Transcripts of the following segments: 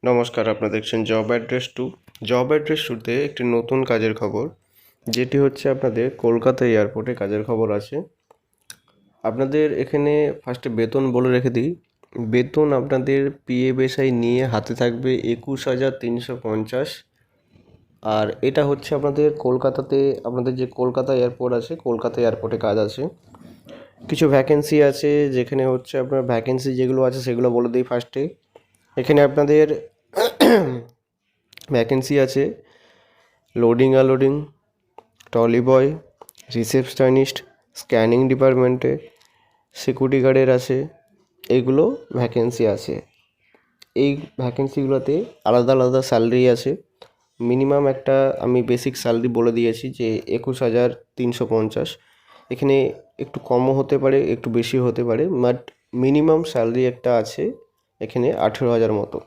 নমস্কার, আপনারা দেখছেন job address two. Job address টুতে একটি নতুন কাজের খবর, যেটি হচ্ছে আপনাদের কলকাতা এয়ারপোর্টে কাজের খবর আছে। আপনাদের এখানে ফার্স্টে বেতন বলে রেখে দিই। বেতন আপনাদের পিএফএসআই নিয়ে হাতে থাকবে 21,350। আর এটা হচ্ছে আপনাদের কলকাতাতে, আপনাদের যে কলকাতা এয়ারপোর্ট আছে, কলকাতা এয়ারপোর্টে কাজ আছে। কিছু ভ্যাকেন্সি আছে, যেখানে হচ্ছে আপনার ভ্যাকেন্সি যেগুলো আছে সেগুলো বলে দিই ফার্স্টে। এখানে আপনাদের ভ্যাকেন্সি আছে লোডিং আনলোডিং, ট্রলি বয়, রিসেপশনিস্ট, স্ক্যানিং ডিপার্টমেন্টে, সিকিউরিটি গার্ডের আছে। এইগুলো ভ্যাকেন্সি আছে। এই ভ্যাকেন্সিগুলোতে আলাদা আলাদা স্যালারি আছে। মিনিমাম একটা আমি বেসিক স্যালারি বলে দিয়েছি যে 21,350। এখানে একটু কমও হতে পারে, একটু বেশি হতে পারে, বাট মিনিমাম স্যালারি একটা আছে এখানে 18,000 মতো।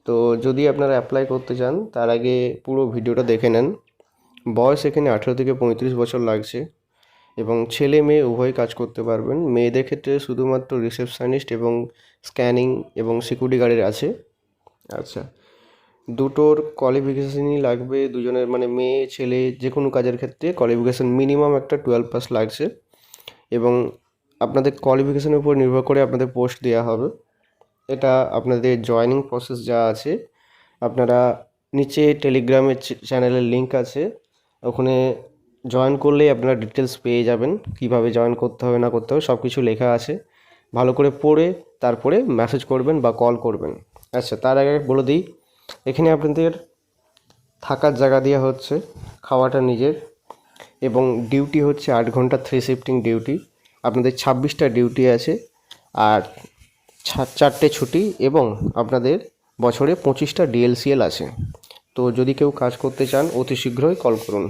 তো যদি আপনারা অ্যাপ্লাই করতে চান তার আগে পুরো ভিডিওটা দেখে নেন। বয়স এখানে 18 থেকে 35 বছর লাগছে এবং ছেলে মেয়ে উভয় কাজ করতে পারবেন। মেয়েদের ক্ষেত্রে শুধুমাত্র রিসেপশনিস্ট এবং স্ক্যানিং এবং সিকিউরিটি গার্ডের আছে। আচ্ছা, দুটোর কোয়ালিফিকেশানই লাগবে দুজনের, মানে মেয়ে ছেলে যে কোনো কাজের ক্ষেত্রে কোয়ালিফিকেশান মিনিমাম একটা 12 পাস লাগছে এবং আপনাদের কোয়ালিফিকেশানের উপর নির্ভর করে আপনাদের পোস্ট দেওয়া হবে। এটা আপনাদের জয়েনিং প্রসেস যা আছে, আপনারা নিচে টেলিগ্রামের চ্যানেলের লিঙ্ক আছে, ওখানে জয়েন করলেই আপনারা ডিটেলস পেয়ে যাবেন, কিভাবে জয়েন করতে হবে না করতে হবে সব কিছু লেখা আছে। ভালো করে পড়ে তারপরে মেসেজ করবেন বা কল করবেন। আচ্ছা, তার আগে বলে দিই, এখানে আপনাদের থাকার জায়গা দেওয়া হচ্ছে, খাওয়াটা নিজের, এবং ডিউটি হচ্ছে 8 ঘন্টা 3 শিফটিং ডিউটি। আপনাদের 26টা ডিউটি আছে আর 4টে ছুটি, এবং আপনাদের বছরে 25টা ডিএলসিএল আছে। তো যদি কেউ কাজ করতে চান অতি শীঘ্রই কল করুন।